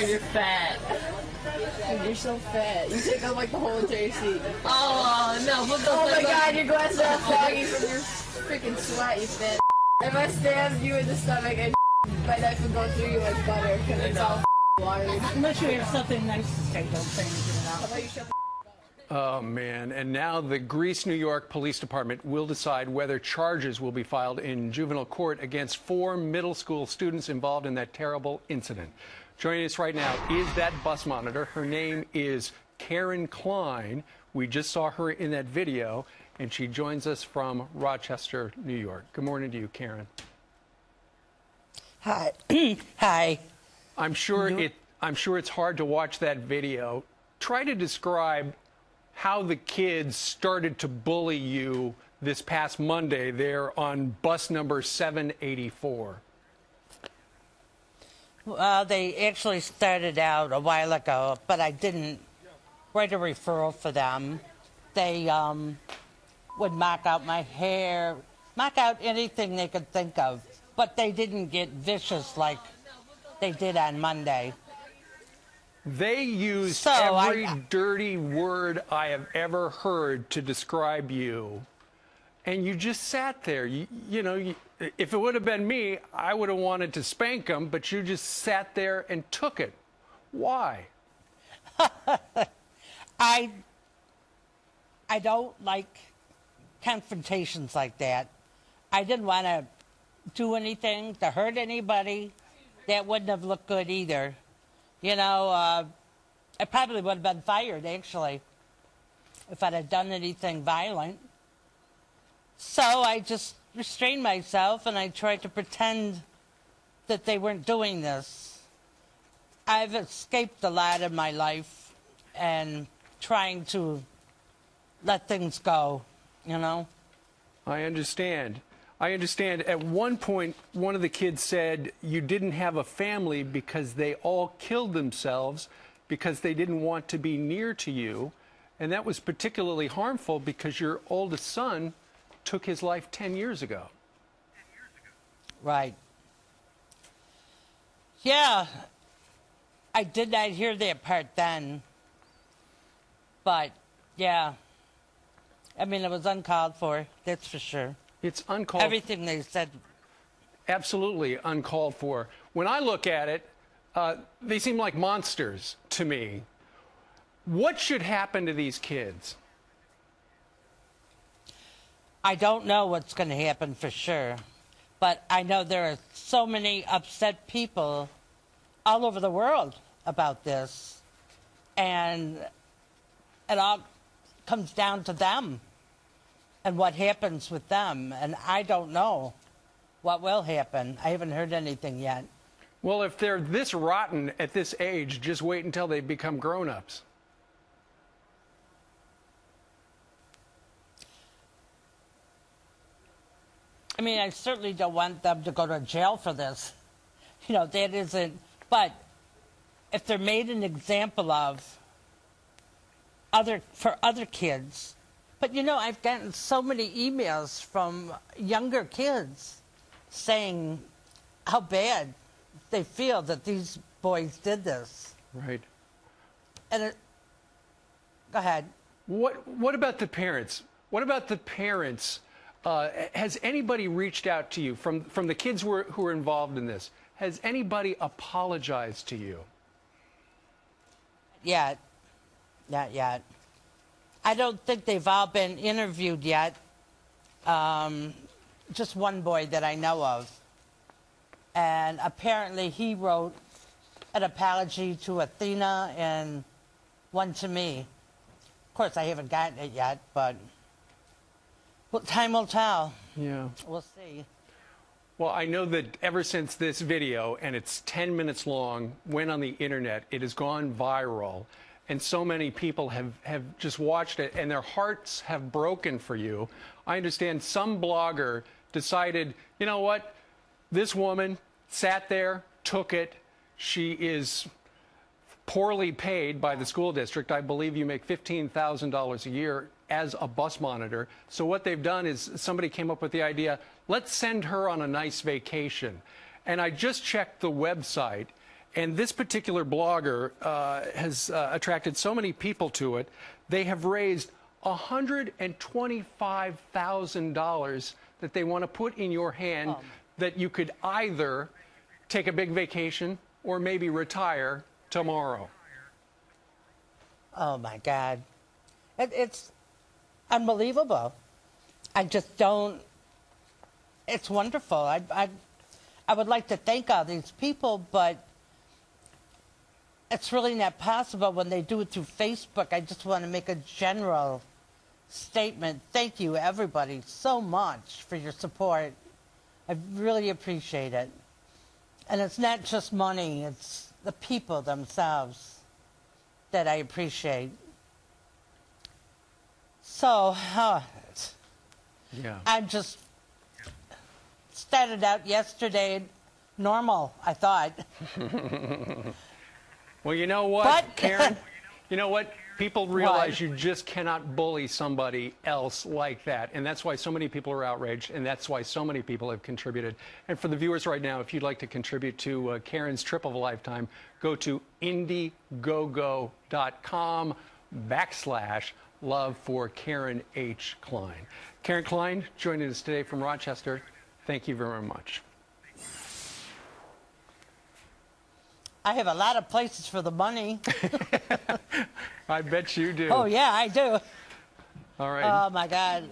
You're fat. Dude, you're so fat. You take up like the whole entire seat. Oh, no. Oh my god, your glasses are all foggy from your freaking sweat, you fat. If I stabbed you in the stomach and my knife would go through you like butter because it's all watery. Unless you have something nice to say, don't say anything How about about you shut the Oh, man. And now the Greece, New York Police Department will decide whether charges will be filed in juvenile court against 4 middle school students involved in that terrible incident. Joining us right now is that bus monitor. Her name is Karen Klein. We just saw her in that video, and she joins us from Rochester, New York. Good morning to you, Karen. Hi. Hi. I'm sure it's hard to watch that video. Try to describe how the kids started to bully you this past Monday there on bus number 784. Well, they actually started out a while ago, but I didn't write a referral for them. They would mock out my hair, mock out anything they could think of, but they didn't get vicious like they did on Monday. They used every dirty word I have ever heard to describe you, and you just sat there. You know, if it would have been me, I would have wanted to spank them, but you just sat there and took it. Why? I don't like confrontations like that. I didn't want to do anything to hurt anybody. That wouldn't have looked good either. You know, I probably would have been fired, actually, if I'd have done anything violent. So I just restrained myself, and I tried to pretend that they weren't doing this. I've escaped a lot in my life and trying to let things go, you know? I understand. I understand. At one point, one of the kids said you didn't have a family because they all killed themselves because they didn't want to be near to you. And that was particularly harmful because your oldest son took his life 10 years ago. Right. Yeah. I did not hear that part then. But, yeah. I mean, it was uncalled for, that's for sure. It's uncalled for. Everything they said. Absolutely uncalled for. When I look at it, they seem like monsters to me. What should happen to these kids? I don't know what's going to happen for sure. But I know there are so many upset people all over the world about this. And it all comes down to them and what happens with them. And I don't know what will happen. I haven't heard anything yet. Well, if they're this rotten at this age, just wait until they become grown-ups. I mean, I certainly don't want them to go to jail for this. You know, that isn't... But if they're made an example of for other kids... But, you know, I've gotten so many emails from younger kids saying how bad they feel that these boys did this. Right. And go ahead. What about the parents? What about the parents? Has anybody reached out to you from the kids who are involved in this? Has anybody apologized to you? Not yet. I don't think they've all been interviewed yet. Just one boy that I know of. And apparently he wrote an apology to Athena and one to me. Of course, I haven't gotten it yet, but time will tell. Yeah. We'll see. Well, I know that ever since this video, and it's 10 minutes long, went on the internet, it has gone viral. And so many people have just watched it, and their hearts have broken for you. I understand some blogger decided, you know what? This woman sat there, took it. She is poorly paid by the school district. I believe you make $15,000 a year as a bus monitor. So what they've done is somebody came up with the idea, let's send her on a nice vacation. And I just checked the website, And this particular blogger has attracted so many people to it. They have raised $125,000 that they want to put in your hand that you could either take a big vacation or maybe retire tomorrow. Oh, my God. It's unbelievable. I just don't. It's wonderful. I would like to thank all these people, but it's really not possible when they do it through Facebook. I just want to make a general statement. Thank you, everybody, so much for your support. I really appreciate it. And it's not just money, it's the people themselves that I appreciate. So, Yeah. I just started out yesterday normal, I thought. Well, you know what, But- Karen? You know what? People realize What? you just cannot bully somebody else like that. And that's why so many people are outraged, and that's why so many people have contributed. And for the viewers right now, if you'd like to contribute to Karen's trip of a lifetime, go to indiegogo.com/love for Karen H. Klein. Karen Klein joining us today from Rochester. Thank you very much. I have a lot of places for the money. I bet you do. Oh, yeah, I do. All right. Oh, my God.